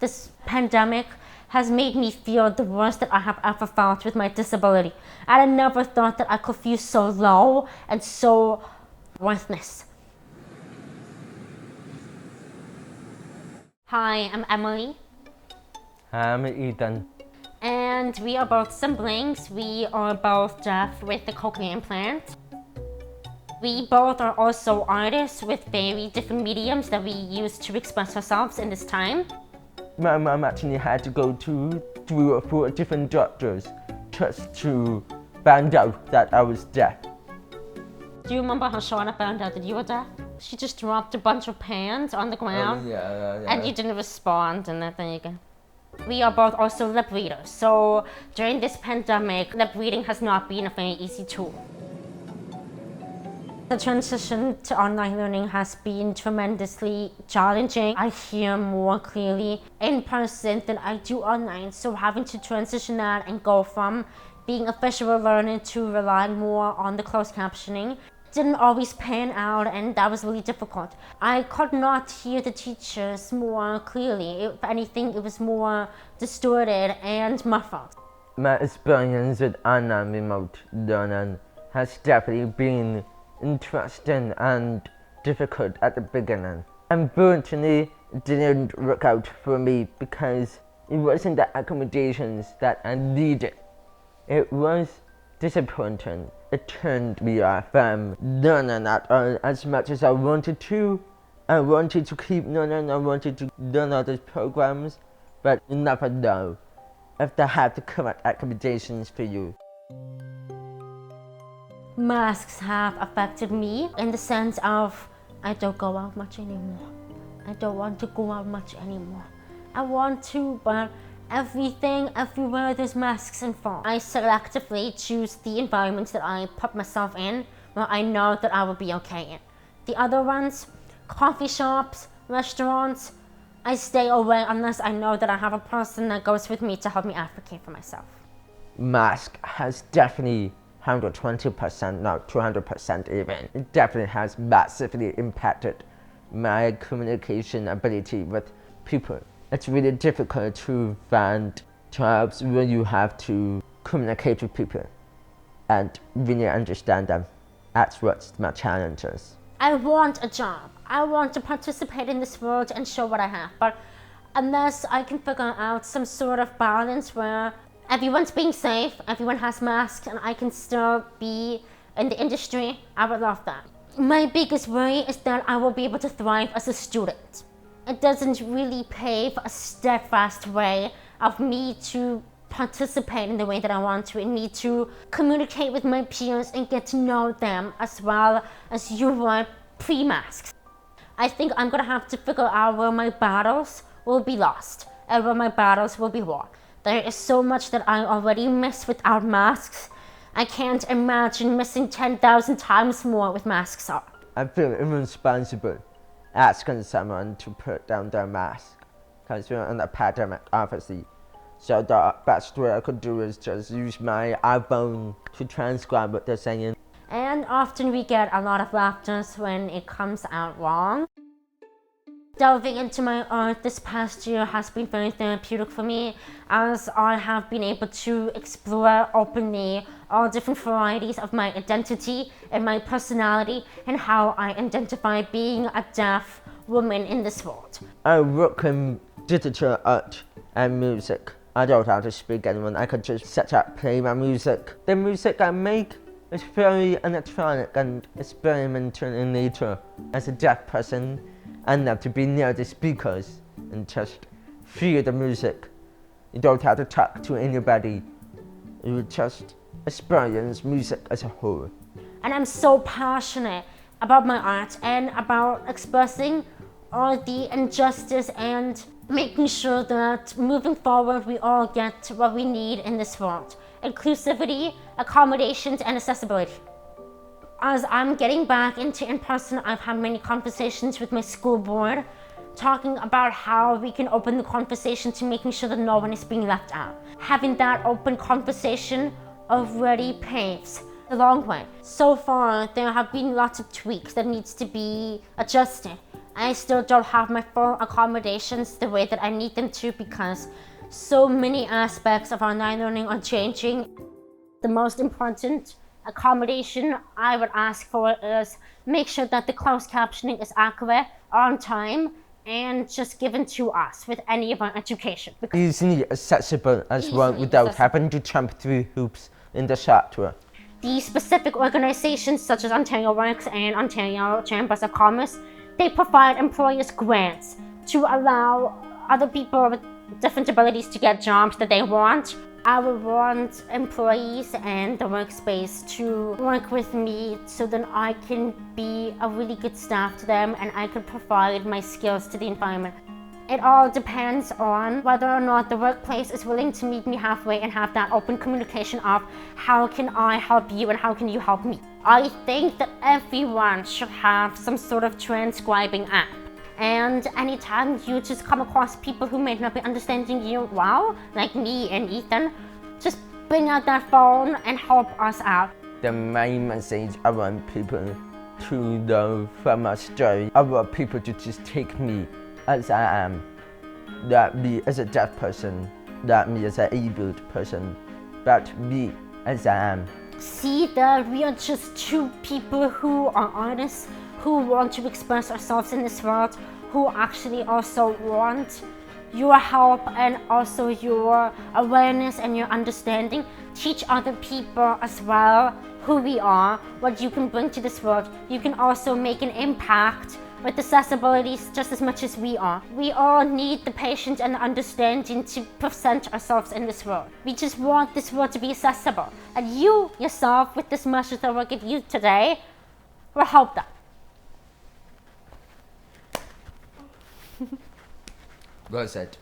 This pandemic has made me feel the worst that I have ever felt with my disability. I never thought that I could feel so low and so worthless. Hi, I'm Emily. Hi, I'm Ethan. And we are both siblings. We are both deaf with the cochlear implant. We both are also artists with very different mediums that we use to express ourselves in this time. My mom actually had to go to 3 or 4 different doctors just to find out that I was deaf. Do you remember how Shauna found out that you were deaf? She just dropped a bunch of pans on the ground and you didn't respond, and there you go. We are both also lip readers, so during this pandemic, lip reading has not been a very easy tool. The transition to online learning has been tremendously challenging. I hear more clearly in person than I do online, so having to transition that and go from being a visual learner to relying more on the closed captioning didn't always pan out, and that was really difficult. I could not hear the teachers more clearly. If anything, it was more distorted and muffled. My experience with online remote learning has definitely been interesting and difficult at the beginning. Unfortunately, it didn't work out for me because it wasn't the accommodations that I needed. It was disappointing. It turned me off from learning at all as much as I wanted to. I wanted to keep learning, I wanted to learn all these programs, but you never know if they have the correct accommodations for you. Masks have affected me in the sense of I don't go out much anymore. I don't want to go out much anymore. I want to, but everything, everywhere there's masks involved. I selectively choose the environments that I put myself in where I know that I will be okay in. The other ones, coffee shops, restaurants, I stay away unless I know that I have a person that goes with me to help me advocate for myself. Mask has definitely 120%, not 200% even. It definitely has massively impacted my communication ability with people. It's really difficult to find jobs where you have to communicate with people and really understand them. That's what my challenge is. I want a job. I want to participate in this world and show what I have. But unless I can figure out some sort of balance where everyone's being safe, everyone has masks, and I can still be in the industry, I would love that. My biggest worry is that I will be able to thrive as a student. It doesn't really pave a steadfast way of me to participate in the way that I want to, and me to communicate with my peers and get to know them as well as you would pre-masks. I think I'm gonna have to figure out where my battles will be lost and where my battles will be won. There is so much that I already miss without masks. I can't imagine missing 10,000 times more with masks on. I feel irresponsible asking someone to put down their mask because we're in a pandemic, obviously. So the best way I could do is just use my iPhone to transcribe what they're saying. And often we get a lot of laughter when it comes out wrong. Delving into my art this past year has been very therapeutic for me, as I have been able to explore openly all different varieties of my identity and my personality and how I identify being a deaf woman in this world. I work in digital art and music. I don't have to speak anyone. I could just set up, play my music. The music I make is very electronic and experimental in nature. As a deaf person, I love to be near the speakers and just feel the music. You don't have to talk to anybody. You just experience music as a whole. And I'm so passionate about my art and about expressing all the injustice and making sure that moving forward we all get what we need in this world. Inclusivity, accommodations, and accessibility. As I'm getting back into in-person, I've had many conversations with my school board talking about how we can open the conversation to making sure that no one is being left out. Having that open conversation already paves a long way. So far, there have been lots of tweaks that needs to be adjusted. I still don't have my full accommodations the way that I need them to, because so many aspects of online learning are changing. The most important accommodation I would ask for is make sure that the closed captioning is accurate, on time, and just given to us with any of our education. Easily accessible as well, without having to jump through hoops in the software. The specific organizations such as Ontario Works and Ontario Chambers of Commerce, they provide employers grants to allow other people with different abilities to get jobs that they want. I would want employees and the workspace to work with me so that I can be a really good staff to them and I can provide my skills to the environment. It all depends on whether or not the workplace is willing to meet me halfway and have that open communication of how can I help you and how can you help me. I think that everyone should have some sort of transcribing app. And anytime you just come across people who may not be understanding you well, like me and Ethan, just bring out that phone and help us out. The main message I want people to know from my story, I want people to just take me as I am. Not me as a deaf person, not me as an abled person, but me as I am. See that we are just two people who are artists, who want to express ourselves in this world, who actually also want your help and also your awareness and your understanding. Teach other people as well who we are, what you can bring to this world. You can also make an impact with accessibilities just as much as we are. We all need the patience and the understanding to present ourselves in this world. We just want this world to be accessible. And you yourself, with this message that we'll give you today, will help that. Well said.